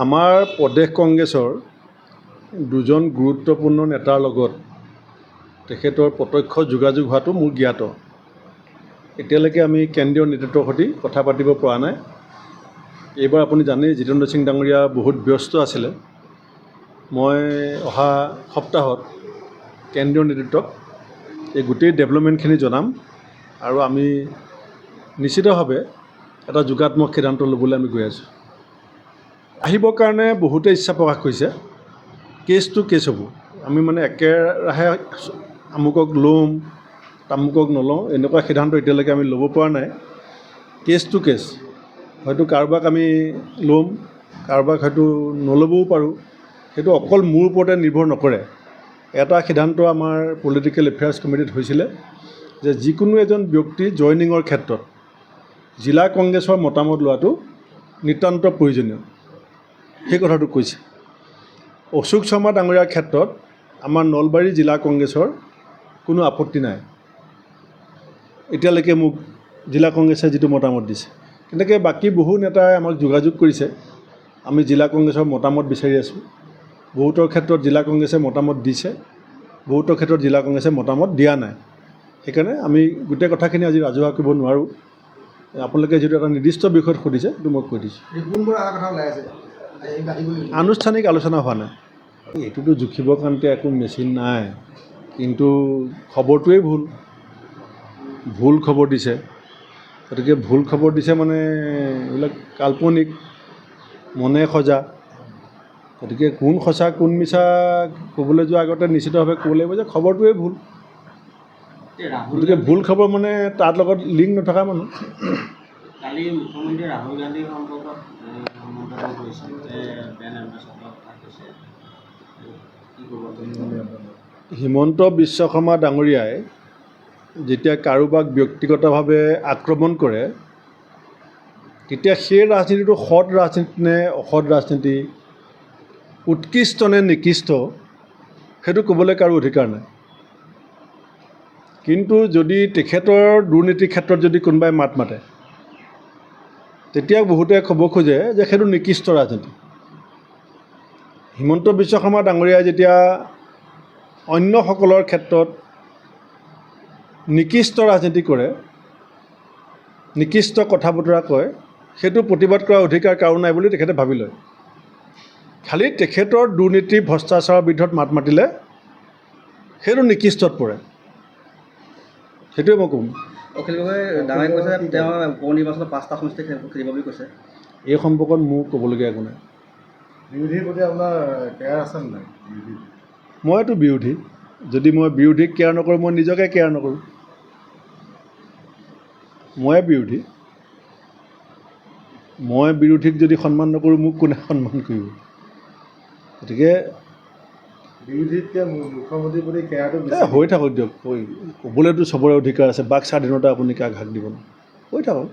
আমাৰ প্ৰদেশ কংগ্ৰেছৰ দুজন গুৰুত্বপূৰ্ণ নেতাৰ লগত তেখেতৰ প্ৰত্যক্ষ যোগাযোগ হোৱাটো মোৰ জ্ঞাত। এতিয়ালৈকে আমি কেন্দ্ৰীয় নেতৃত্বৰ সৈতে কথা পাতিব পৰা নাই। এইবাৰ আপুনি জানেই জিতেন্দ্ৰ সিং ডাঙৰীয়া বহুত ব্যস্ত আছিলে। মই অহা সপ্তাহত কেন্দ্ৰীয় নেতৃত্বক এই গোটেই ডেভেলপমেণ্টখিনি জনাম আৰু আমি নিশ্চিতভাৱে এটা যোগাত্মক সিদ্ধান্ত ল'বলৈ আমি গৈ আছোঁ। আহিবৰ কাৰণে বহুতে ইচ্ছা প্ৰকাশ কৰিছে। কেছ টু কেছ হ'ব। আমি মানে একেৰাহে আমুকক ল'ম তামুকক নলওঁ এনেকুৱা সিদ্ধান্ত এতিয়ালৈকে আমি ল'ব পৰা নাই। কেছ টু কেছ হয়তো কাৰোবাক আমি ল'ম, কাৰোবাক হয়তো নল'বও পাৰোঁ। সেইটো অকল মোৰ ওপৰতে নিৰ্ভৰ নকৰে। এটা সিদ্ধান্ত আমাৰ পলিটিকেল এফেয়াৰ্ছ কমিটিত হৈছিলে যে যিকোনো এজন ব্যক্তি জইনিঙৰ ক্ষেত্ৰত জিলা কংগ্ৰেছৰ মতামত লোৱাটো নিতান্ত প্ৰয়োজনীয়। সেই কথাটো কৈছে। অশোক শৰ্মা ডাঙৰীয়াৰ ক্ষেত্ৰত আমাৰ নলবাৰী জিলা কংগ্ৰেছৰ কোনো আপত্তি নাই। এতিয়ালৈকে মোক জিলা কংগ্ৰেছে যিটো মতামত দিছে, তেনেকৈ বাকী বহু নেতাই আমাক যোগাযোগ কৰিছে। আমি জিলা কংগ্ৰেছৰ মতামত বিচাৰি আছোঁ। বহুতৰ ক্ষেত্ৰত জিলা কংগ্ৰেছে মতামত দিছে, বহুতৰ ক্ষেত্ৰত জিলা কংগ্ৰেছে মতামত দিয়া নাই। সেইকাৰণে আমি গোটেই কথাখিনি আজি ৰাজহুৱা কৰিব নোৱাৰোঁ। আপোনালোকে যিটো এটা নিৰ্দিষ্ট বিষয়ত সুধিছে সেইটো মই কৈ দিছোঁ। আনুষ্ঠানিক আলোচনা হোৱা নাই। এইটোতো জুখিবৰ কাৰণতে একো মেচিন নাই, কিন্তু খবৰটোৱেই ভুল খবৰ দিছে। গতিকে ভুল খবৰ দিছে মানে এইবিলাক কাল্পনিক, মনে সজা। গতিকে কোন সঁচা কোন মিছা ক'বলৈ যোৱাৰ আগতে নিশ্চিতভাৱে ক'ব লাগিব যে খবৰটোৱেই ভুল। গতিকে ভুল খবৰ মানে তাৰ লগত লিংক নথকা মানুহ। কালি মুখ্যমন্ত্ৰী ৰাহুল গান্ধীৰ সম্পৰ্কত হিমন্ত বিশ্ব শৰ্মা ডাঙৰীয়াই যেতিয়া কাৰোবাক ব্যক্তিগতভাৱে আক্ৰমণ কৰে তেতিয়া সেই ৰাজনীতিটো সৎ ৰাজনীতি নে অসৎ ৰাজনীতি, উৎকৃষ্ট নে নিকৃষ্ট সেইটো ক'বলৈ কাৰো অধিকাৰ নাই। কিন্তু যদি তেখেতৰ দুৰ্নীতিৰ ক্ষেত্ৰত যদি কোনোবাই মাত মাতে তেতিয়া বহুতে ক'ব খোজে যে সেইটো নিকৃষ্ট ৰাজনীতি। হিমন্ত বিশ্ব শৰ্মা ডাঙৰীয়াই যেতিয়া অন্যসকলৰ ক্ষেত্ৰত নিকৃষ্ট ৰাজনীতি কৰে, নিকৃষ্ট কথা বতৰা কয়, সেইটো প্ৰতিবাদ কৰাৰ অধিকাৰ কাৰো নাই বুলি তেখেতে ভাবি লয়। খালি তেখেতৰ দুৰ্নীতি ভ্ৰষ্টাচাৰৰ বিৰুদ্ধত মাত মাতিলে সেইটো নিকৃষ্টত পৰে। সেইটোৱে মই ক'ম। অখিল গগৈ ডাঙৰীয়াই কৈছে তেওঁ উপ নিৰ্বাচনত 5টা সমষ্টি খেলিব বুলি কৈছে। এই সম্পৰ্কত মোৰ ক'বলগীয়া একো নাই। বিৰোধীৰ প্ৰতি আপোনাৰ কেয়াৰ আছে নাই? মইতো বিৰোধী। যদি মই বিৰোধীক কেয়াৰ নকৰোঁ মই নিজকে কেয়াৰ নকৰোঁ। ময়ে বিৰোধী। মই বিৰোধীক যদি সন্মান নকৰোঁ মোক কোনে সন্মান কৰিব? গতিকে বিৰোধীতকৈ মুখ্যমন্ত্ৰীৰ প্ৰতি কেয়াৰটো হৈ থাকক দিয়ক। ক'বলৈতো চবৰে অধিকাৰ আছে। বাক স্বাধীনতা আপুনি কাক হাক দিব? হৈ থাকক।